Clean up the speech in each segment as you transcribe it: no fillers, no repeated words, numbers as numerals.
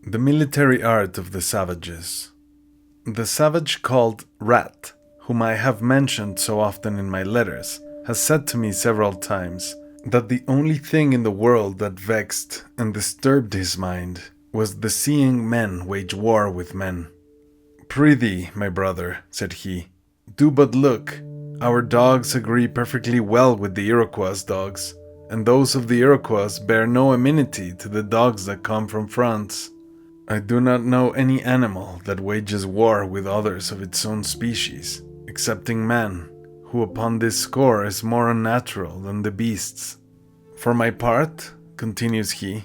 The military art of the savages. The savage called Rat, whom I have mentioned so often in my letters, has said to me several times that the only thing in the world that vexed and disturbed his mind was the seeing men wage war with men. "Prithee, my brother," said he, "do but look. Our dogs agree perfectly well with the Iroquois dogs, and those of the Iroquois bear no amenity to the dogs that come from France. I do not know any animal that wages war with others of its own species, excepting man, who upon this score is more unnatural than the beasts. For my part," continues he,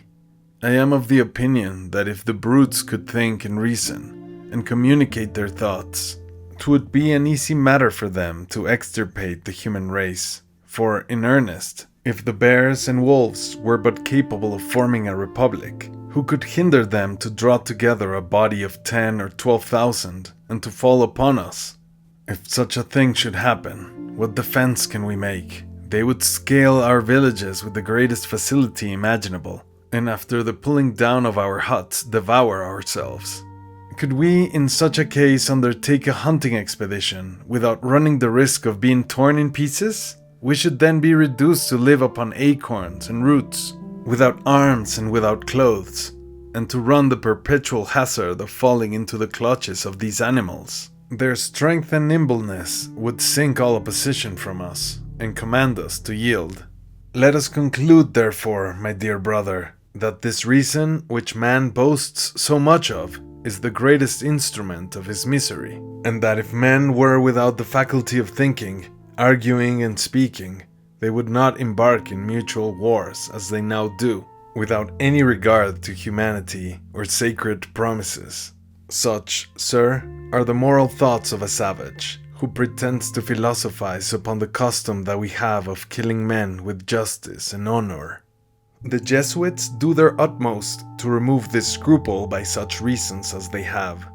"I am of the opinion that if the brutes could think and reason, and communicate their thoughts, 'twould be an easy matter for them to extirpate the human race. For, in earnest, if the bears and wolves were but capable of forming a republic, who could hinder them to draw together a body of 10 or 12,000 and to fall upon us? If such a thing should happen, what defense can we make? They would scale our villages with the greatest facility imaginable, and after the pulling down of our huts, devour ourselves. Could we in such a case undertake a hunting expedition without running the risk of being torn in pieces? We should then be reduced to live upon acorns and roots, without arms and without clothes, and to run the perpetual hazard of falling into the clutches of these animals. Their strength and nimbleness would sink all opposition from us, and command us to yield. Let us conclude, therefore, my dear brother, that this reason which man boasts so much of is the greatest instrument of his misery, and that if men were without the faculty of thinking, arguing and speaking, they would not embark in mutual wars as they now do, without any regard to humanity or sacred promises. Such, sir, are the moral thoughts of a savage, who pretends to philosophize upon the custom that we have of killing men with justice and honor. The Jesuits do their utmost to remove this scruple by such reasons as they have,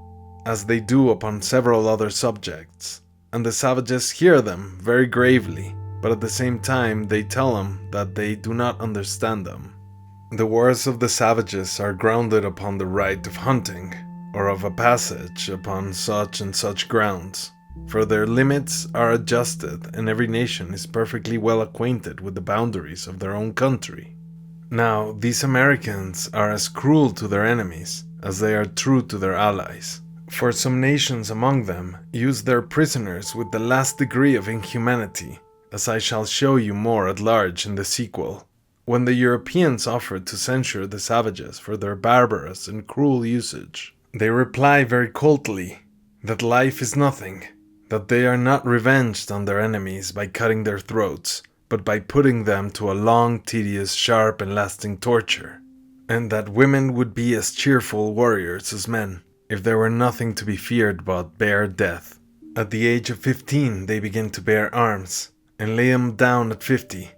as they do upon several other subjects, and the savages hear them very gravely, but at the same time they tell them that they do not understand them. The wars of the savages are grounded upon the right of hunting, or of a passage upon such and such grounds, for their limits are adjusted and every nation is perfectly well acquainted with the boundaries of their own country. Now, these Americans are as cruel to their enemies as they are true to their allies, for some nations among them use their prisoners with the last degree of inhumanity, as I shall show you more at large in the sequel. When the Europeans offered to censure the savages for their barbarous and cruel usage, they reply very coldly that life is nothing, that they are not revenged on their enemies by cutting their throats, but by putting them to a long, tedious, sharp, and lasting torture, and that women would be as cheerful warriors as men, if there were nothing to be feared but bare death. At the age of 15 they begin to bear arms, and lay them down at 50.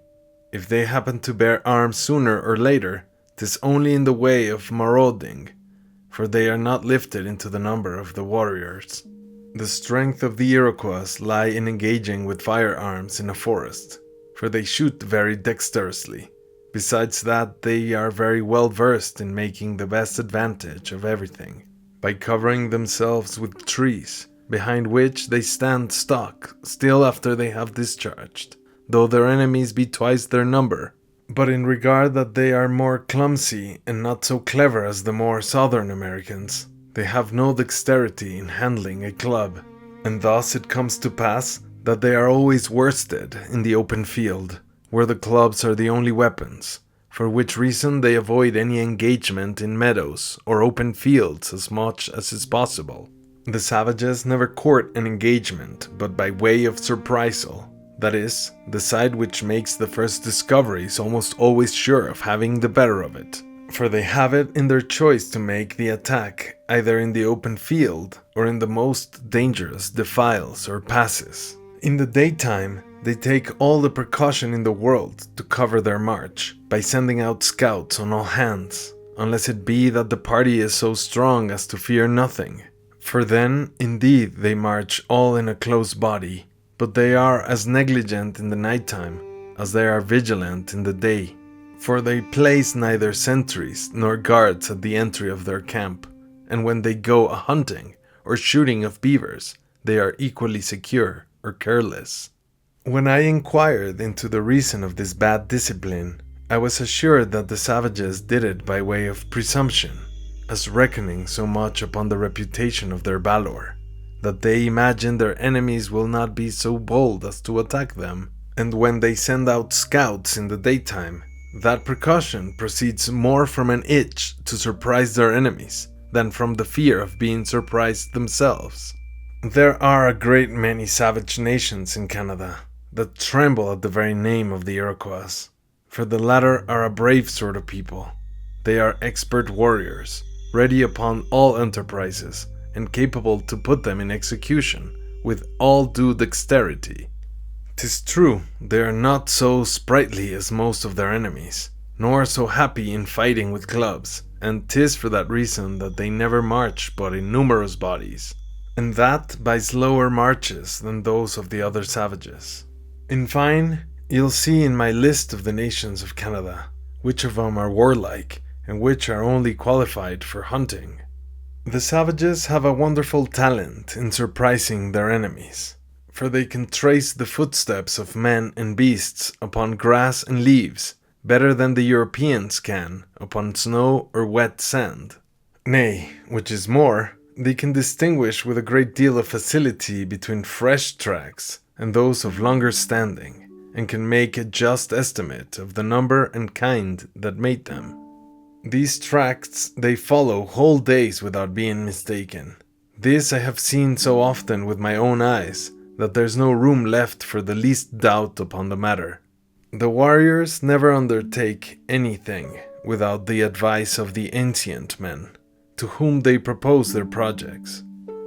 If they happen to bear arms sooner or later, 'tis only in the way of marauding, for they are not lifted into the number of the warriors. The strength of the Iroquois lie in engaging with firearms in a forest, for they shoot very dexterously. Besides that, they are very well versed in making the best advantage of everything, by covering themselves with trees, behind which they stand stock still after they have discharged, though their enemies be twice their number. But in regard that they are more clumsy and not so clever as the more southern Americans, they have no dexterity in handling a club, and thus it comes to pass that they are always worsted in the open field, where the clubs are the only weapons, for which reason they avoid any engagement in meadows or open fields as much as is possible. The savages never court an engagement but by way of surprisal. That is, the side which makes the first discovery is almost always sure of having the better of it, for they have it in their choice to make the attack either in the open field or in the most dangerous defiles or passes. In the daytime, they take all the precaution in the world to cover their march, by sending out scouts on all hands, unless it be that the party is so strong as to fear nothing. For then, indeed, they march all in a close body, but they are as negligent in the nighttime as they are vigilant in the day. For they place neither sentries nor guards at the entry of their camp, and when they go a-hunting or shooting of beavers, they are equally secure or careless. When I inquired into the reason of this bad discipline, I was assured that the savages did it by way of presumption, as reckoning so much upon the reputation of their valor, that they imagine their enemies will not be so bold as to attack them, and when they send out scouts in the daytime, that precaution proceeds more from an itch to surprise their enemies than from the fear of being surprised themselves. There are a great many savage nations in Canada that tremble at the very name of the Iroquois, for the latter are a brave sort of people. They are expert warriors, ready upon all enterprises, and capable to put them in execution with all due dexterity. 'Tis true, they are not so sprightly as most of their enemies, nor so happy in fighting with clubs, and 'tis for that reason that they never march but in numerous bodies, and that by slower marches than those of the other savages. In fine, you'll see in my list of the nations of Canada which of them are warlike and which are only qualified for hunting. The savages have a wonderful talent in surprising their enemies, for they can trace the footsteps of men and beasts upon grass and leaves better than the Europeans can upon snow or wet sand. Nay, which is more, they can distinguish with a great deal of facility between fresh tracks and those of longer standing, and can make a just estimate of the number and kind that made them. These tracks they follow whole days without being mistaken. This I have seen so often with my own eyes that there's no room left for the least doubt upon the matter. The warriors never undertake anything without the advice of the ancient men, to whom they propose their projects.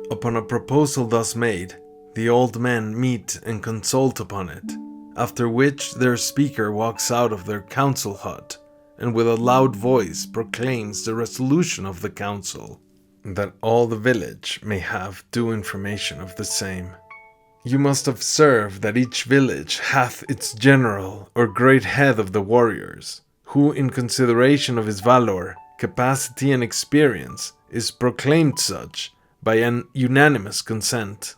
Upon a proposal thus made, the old men meet and consult upon it, after which their speaker walks out of their council hut and with a loud voice proclaims the resolution of the council, that all the village may have due information of the same. You must observe that each village hath its general or great head of the warriors, who in consideration of his valor, capacity and experience is proclaimed such by an unanimous consent.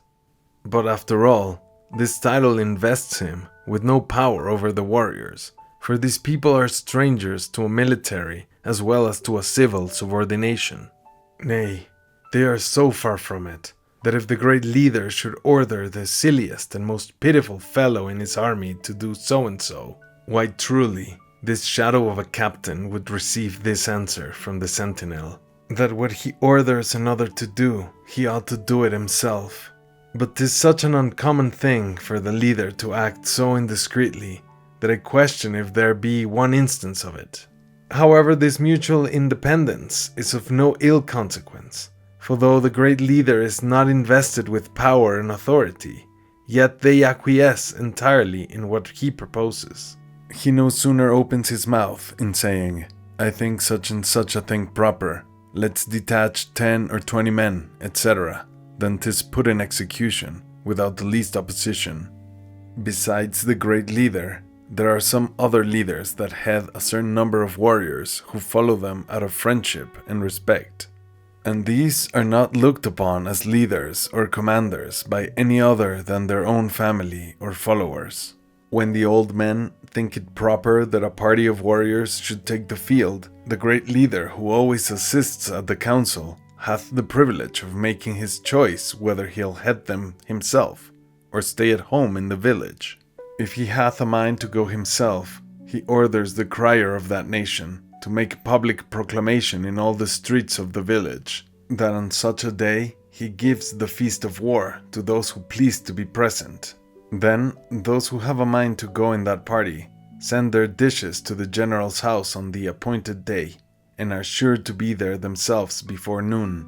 But after all, this title invests him with no power over the warriors, for these people are strangers to a military as well as to a civil subordination. Nay, they are so far from it, that if the great leader should order the silliest and most pitiful fellow in his army to do so and so, why truly, this shadow of a captain would receive this answer from the sentinel, that what he orders another to do, he ought to do it himself. But 'tis such an uncommon thing for the leader to act so indiscreetly, that I question if there be one instance of it. However, this mutual independence is of no ill consequence, for though the great leader is not invested with power and authority, yet they acquiesce entirely in what he proposes. He no sooner opens his mouth in saying, "I think such and such a thing proper, let's detach 10 or 20 men, etc., than 'tis put in execution without the least opposition." Besides the great leader, there are some other leaders that head a certain number of warriors who follow them out of friendship and respect. And these are not looked upon as leaders or commanders by any other than their own family or followers. When the old men think it proper that a party of warriors should take the field, the great leader who always assists at the council hath the privilege of making his choice whether he'll head them himself or stay at home in the village. If he hath a mind to go himself, he orders the crier of that nation to make public proclamation in all the streets of the village, that on such a day he gives the feast of war to those who please to be present. Then those who have a mind to go in that party send their dishes to the general's house on the appointed day, and are sure to be there themselves before noon.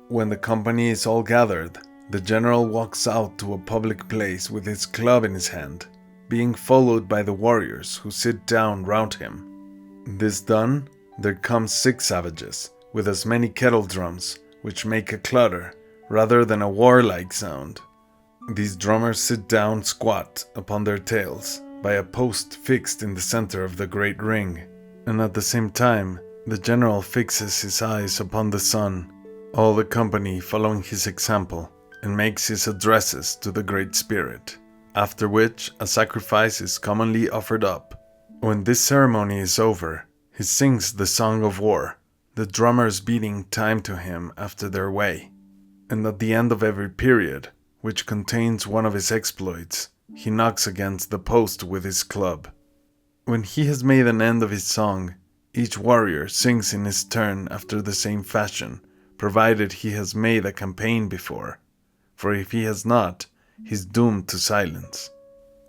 When the company is all gathered, the general walks out to a public place with his club in his hand, being followed by the warriors who sit down round him. This done, there come 6 savages, with as many kettle drums, which make a clatter, rather than a warlike sound. These drummers sit down squat upon their tails, by a post fixed in the center of the great ring, and at the same time, the general fixes his eyes upon the sun, all the company following his example, and makes his addresses to the Great Spirit, after which a sacrifice is commonly offered up. When this ceremony is over, he sings the song of war, the drummers beating time to him after their way. And at the end of every period, which contains one of his exploits, he knocks against the post with his club. When he has made an end of his song, each warrior sings in his turn after the same fashion, provided he has made a campaign before, for if he has not, he is doomed to silence.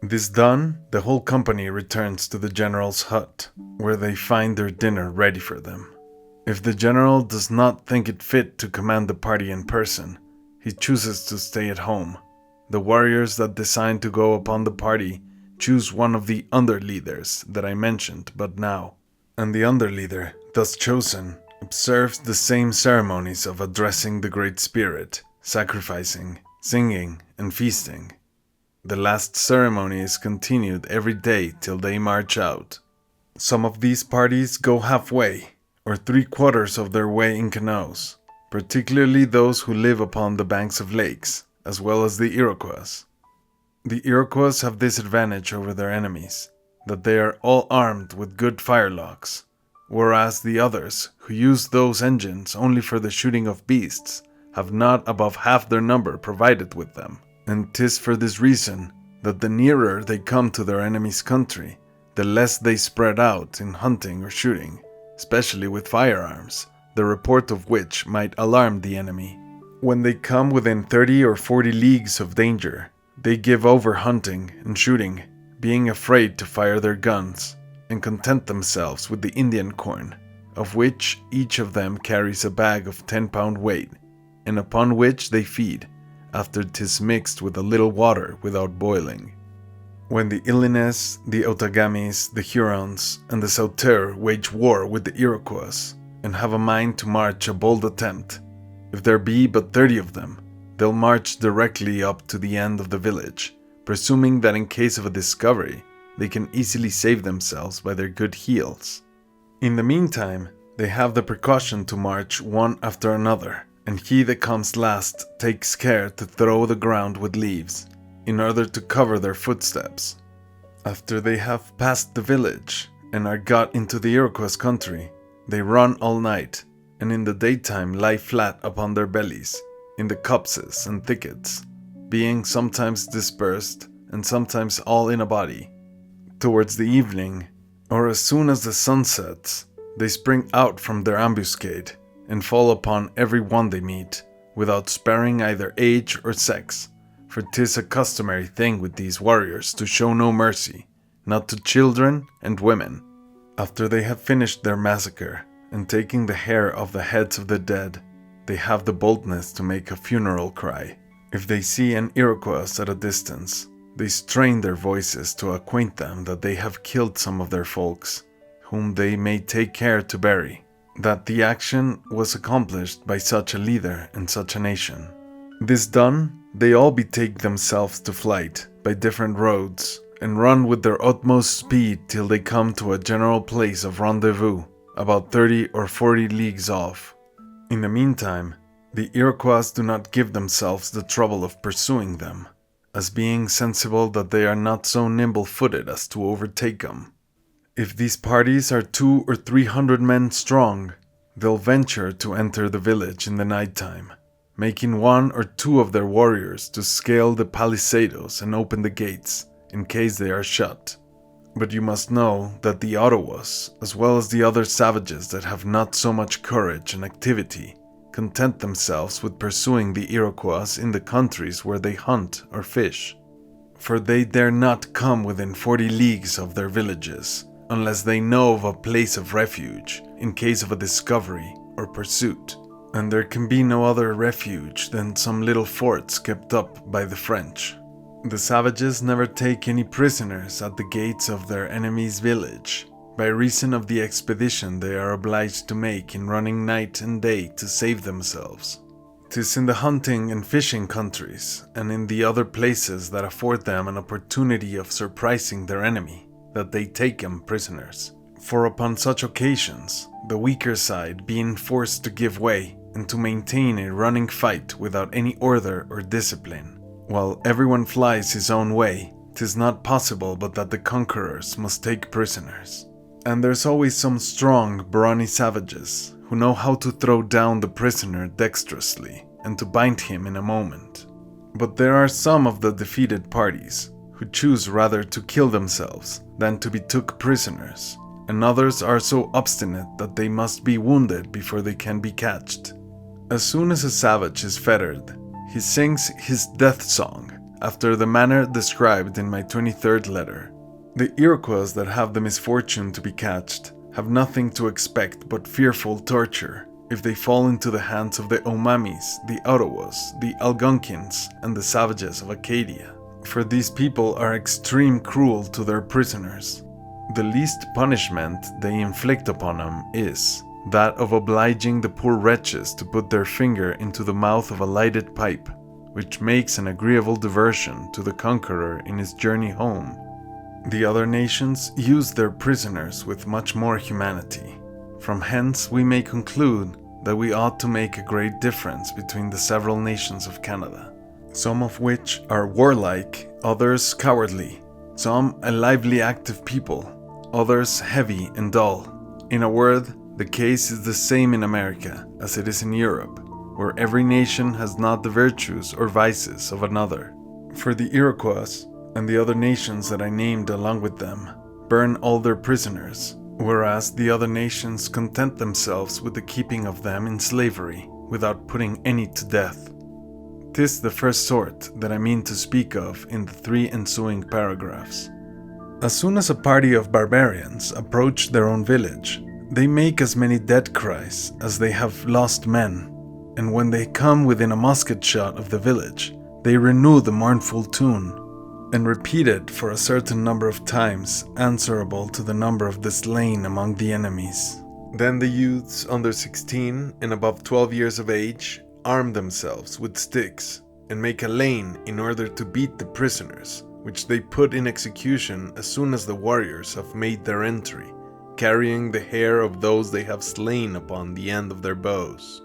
This done, the whole company returns to the general's hut, where they find their dinner ready for them. If the general does not think it fit to command the party in person, he chooses to stay at home. The warriors that decide to go upon the party choose one of the under-leaders that I mentioned but now, and the under-leader, thus chosen, observes the same ceremonies of addressing the Great Spirit, sacrificing, singing, and feasting. The last ceremony is continued every day till they march out. Some of these parties go halfway, or 3/4 of their way in canoes, particularly those who live upon the banks of lakes, as well as the Iroquois. The Iroquois have this advantage over their enemies, that they are all armed with good firelocks, whereas the others, who use those engines only for the shooting of beasts, have not above half their number provided with them. And 'tis for this reason that the nearer they come to their enemy's country, the less they spread out in hunting or shooting, especially with firearms, the report of which might alarm the enemy. When they come within 30 or 40 leagues of danger, they give over hunting and shooting, being afraid to fire their guns, and content themselves with the Indian corn, of which each of them carries a bag of 10-pound weight, and upon which they feed, after 'tis mixed with a little water without boiling. When the Illinois, the Outagamis, the Hurons, and the Sauteurs wage war with the Iroquois, and have a mind to march a bold attempt, if there be but 30 of them, they'll march directly up to the end of the village, presuming that in case of a discovery, they can easily save themselves by their good heels. In the meantime, they have the precaution to march one after another, and he that comes last takes care to throw the ground with leaves, in order to cover their footsteps. After they have passed the village and are got into the Iroquois country, they run all night, and in the daytime lie flat upon their bellies, in the copses and thickets, being sometimes dispersed and sometimes all in a body. Towards the evening, or as soon as the sun sets, they spring out from their ambuscade, and fall upon every one they meet, without sparing either age or sex, for 'tis a customary thing with these warriors to show no mercy, not to children and women. After they have finished their massacre, and taking the hair off the heads of the dead, they have the boldness to make a funeral cry. If they see an Iroquois at a distance, they strain their voices to acquaint them that they have killed some of their folks, whom they may take care to bury, that the action was accomplished by such a leader in such a nation. This done, they all betake themselves to flight by different roads, and run with their utmost speed till they come to a general place of rendezvous, about 30 or 40 leagues off. In the meantime, the Iroquois do not give themselves the trouble of pursuing them, as being sensible that they are not so nimble-footed as to overtake them. If these parties are 200 or 300 men strong, they'll venture to enter the village in the night time, making 1 or 2 of their warriors to scale the palisadoes and open the gates, in case they are shut. But you must know that the Ottawas, as well as the other savages that have not so much courage and activity, content themselves with pursuing the Iroquois in the countries where they hunt or fish, for they dare not come within 40 leagues of their villages, unless they know of a place of refuge in case of a discovery or pursuit, and there can be no other refuge than some little forts kept up by the French. The savages never take any prisoners at the gates of their enemy's village, by reason of the expedition they are obliged to make in running night and day to save themselves. 'Tis in the hunting and fishing countries, and in the other places that afford them an opportunity of surprising their enemy, that they take them prisoners. For upon such occasions, the weaker side being forced to give way and to maintain a running fight without any order or discipline, while everyone flies his own way, 'tis not possible but that the conquerors must take prisoners. And there's always some strong, brawny savages who know how to throw down the prisoner dexterously and to bind him in a moment. But there are some of the defeated parties who choose rather to kill themselves than to be took prisoners, and others are so obstinate that they must be wounded before they can be catched. As soon as a savage is fettered, he sings his death song after the manner described in my 23rd letter. The Iroquois that have the misfortune to be catched have nothing to expect but fearful torture if they fall into the hands of the Omamis, the Ottawas, the Algonkins, and the savages of Acadia, for these people are extreme cruel to their prisoners. The least punishment they inflict upon them is that of obliging the poor wretches to put their finger into the mouth of a lighted pipe, which makes an agreeable diversion to the conqueror in his journey home. The other nations use their prisoners with much more humanity. From hence we may conclude that we ought to make a great difference between the several nations of Canada, some of which are warlike, others cowardly, some a lively active people, others heavy and dull. In a word, the case is the same in America as it is in Europe, where every nation has not the virtues or vices of another. For the Iroquois and the other nations that I named along with them burn all their prisoners, whereas the other nations content themselves with the keeping of them in slavery without putting any to death. 'Tis the first sort that I mean to speak of in the 3 ensuing paragraphs. As soon as a party of barbarians approach their own village, they make as many dead cries as they have lost men, and when they come within a musket shot of the village, they renew the mournful tune, and repeat it for a certain number of times, answerable to the number of the slain among the enemies. Then the youths under 16 and above 12 years of age arm themselves with sticks, and make a lane in order to beat the prisoners, which they put in execution as soon as the warriors have made their entry, carrying the hair of those they have slain upon the end of their bows.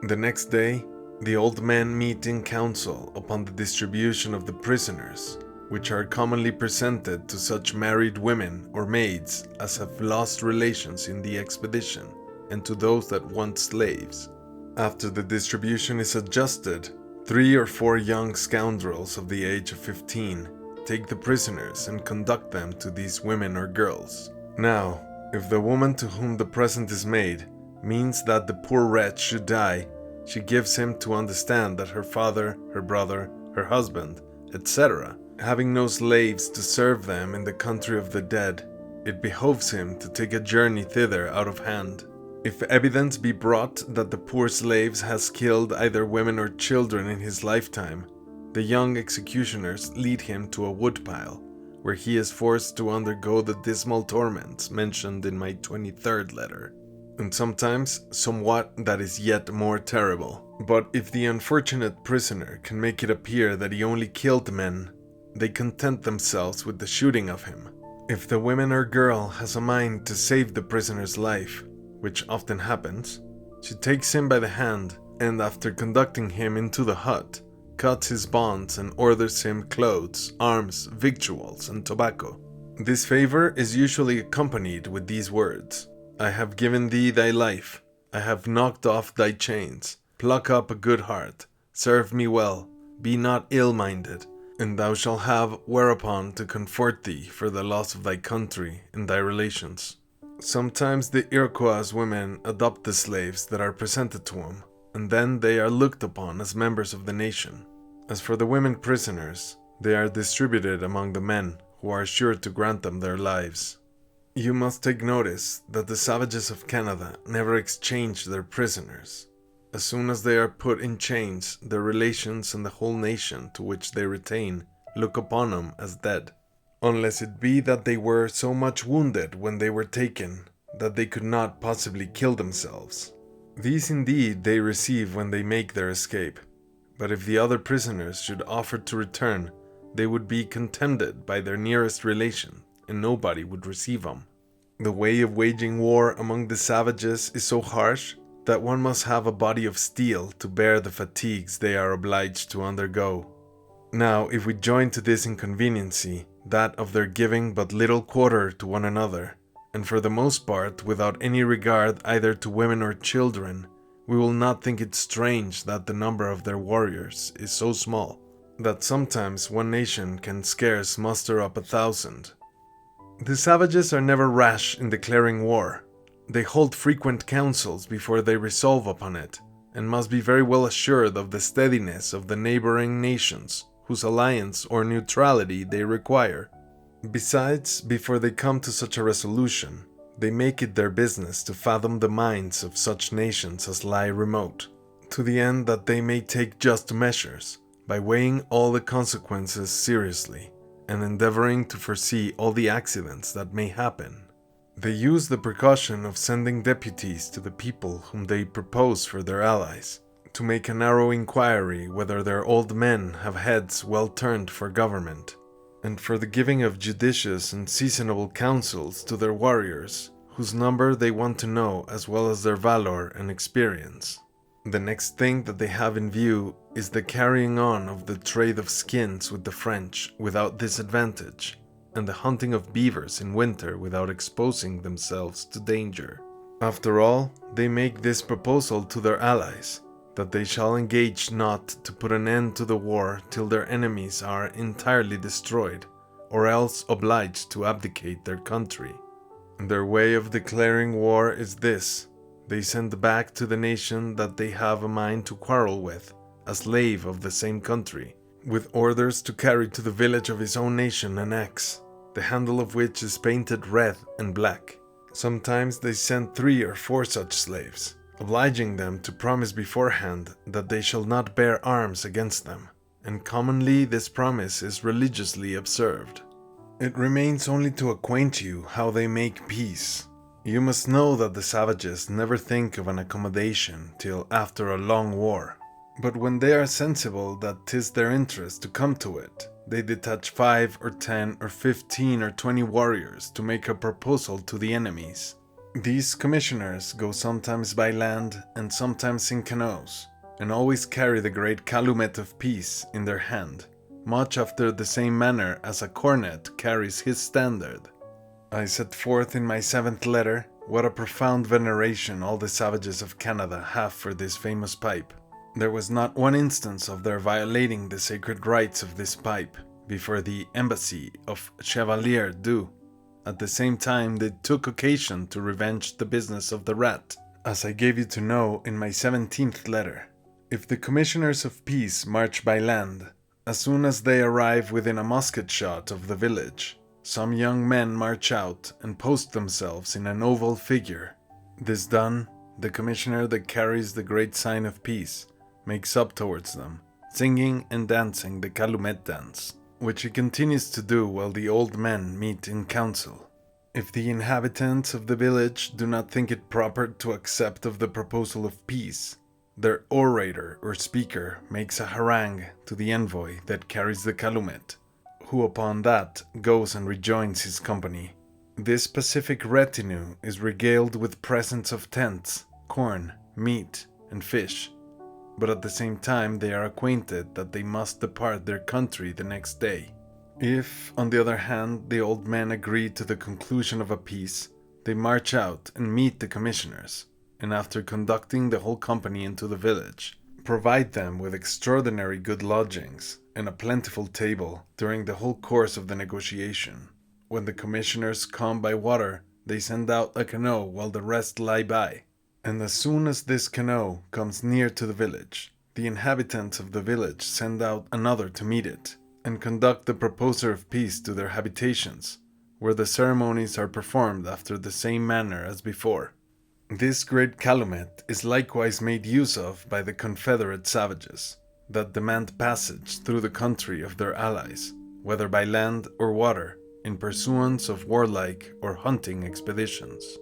The next day, the old men meet in council upon the distribution of the prisoners, which are commonly presented to such married women or maids as have lost relations in the expedition, and to those that want slaves. After the distribution is adjusted, 3 or 4 young scoundrels of the age of 15 take the prisoners and conduct them to these women or girls. Now, if the woman to whom the present is made means that the poor wretch should die, she gives him to understand that her father, her brother, her husband, etc., having no slaves to serve them in the country of the dead, it behoves him to take a journey thither out of hand. If evidence be brought that the poor slaves has killed either women or children in his lifetime, the young executioners lead him to a woodpile, where he is forced to undergo the dismal torments mentioned in my 23rd letter, and sometimes somewhat that is yet more terrible. But if the unfortunate prisoner can make it appear that he only killed men, they content themselves with the shooting of him. If the woman or girl has a mind to save the prisoner's life, which often happens, she takes him by the hand, and after conducting him into the hut, cuts his bonds and orders him clothes, arms, victuals, and tobacco. This favor is usually accompanied with these words: I have given thee thy life, I have knocked off thy chains, pluck up a good heart, serve me well, be not ill-minded, and thou shalt have whereupon to comfort thee for the loss of thy country and thy relations. Sometimes the Iroquois women adopt the slaves that are presented to them, and then they are looked upon as members of the nation. As for the women prisoners, they are distributed among the men who are sure to grant them their lives. You must take notice that the savages of Canada never exchange their prisoners. As soon as they are put in chains, their relations and the whole nation to which they retain look upon them as dead, unless it be that they were so much wounded when they were taken that they could not possibly kill themselves. These indeed they receive when they make their escape, but if the other prisoners should offer to return, they would be contended by their nearest relation, and nobody would receive them. The way of waging war among the savages is so harsh that one must have a body of steel to bear the fatigues they are obliged to undergo. Now, if we join to this inconveniency that of their giving but little quarter to one another, and for the most part without any regard either to women or children, we will not think it strange that the number of their warriors is so small that sometimes one nation can scarce muster up 1,000. The savages are never rash in declaring war. They hold frequent councils before they resolve upon it, and must be very well assured of the steadiness of the neighboring nations, whose alliance or neutrality they require. Besides, before they come to such a resolution, they make it their business to fathom the minds of such nations as lie remote, to the end that they may take just measures, by weighing all the consequences seriously, and endeavoring to foresee all the accidents that may happen. They use the precaution of sending deputies to the people whom they propose for their allies, to make a narrow inquiry whether their old men have heads well turned for government, and for the giving of judicious and seasonable counsels to their warriors, whose number they want to know as well as their valor and experience. The next thing that they have in view is the carrying on of the trade of skins with the French without disadvantage, and the hunting of beavers in winter without exposing themselves to danger. After all, they make this proposal to their allies, that they shall engage not to put an end to the war till their enemies are entirely destroyed, or else obliged to abdicate their country. Their way of declaring war is this: they send back to the nation that they have a mind to quarrel with, a slave of the same country, with orders to carry to the village of his own nation an axe, the handle of which is painted red and black. Sometimes they send 3 or 4 such slaves, obliging them to promise beforehand that they shall not bear arms against them, and commonly this promise is religiously observed. It remains only to acquaint you how they make peace. You must know that the savages never think of an accommodation till after a long war, but when they are sensible that 'tis their interest to come to it, they detach 5 or 10 or 15 or 20 warriors to make a proposal to the enemies. These commissioners go sometimes by land and sometimes in canoes, and always carry the great calumet of peace in their hand, much after the same manner as a cornet carries his standard. I set forth in my 7th letter what a profound veneration all the savages of Canada have for this famous pipe. There was not one instance of their violating the sacred rites of this pipe before the embassy of Chevalier Du. At the same time, they took occasion to revenge the business of the rat, as I gave you to know in my 17th letter. If the commissioners of peace march by land, as soon as they arrive within a musket shot of the village, some young men march out and post themselves in an oval figure. This done, the commissioner that carries the great sign of peace makes up towards them, singing and dancing the calumet dance, which he continues to do while the old men meet in council. If the inhabitants of the village do not think it proper to accept of the proposal of peace, their orator or speaker makes a harangue to the envoy that carries the calumet, who upon that goes and rejoins his company. This pacific retinue is regaled with presents of tents, corn, meat, and fish, but at the same time they are acquainted that they must depart their country the next day. If, on the other hand, the old men agree to the conclusion of a peace, they march out and meet the commissioners, and after conducting the whole company into the village, provide them with extraordinary good lodgings and a plentiful table during the whole course of the negotiation. When the commissioners come by water, they send out a canoe while the rest lie by, and as soon as this canoe comes near to the village, the inhabitants of the village send out another to meet it, and conduct the proposer of peace to their habitations, where the ceremonies are performed after the same manner as before. This great calumet is likewise made use of by the Confederate savages, that demand passage through the country of their allies, whether by land or water, in pursuance of warlike or hunting expeditions.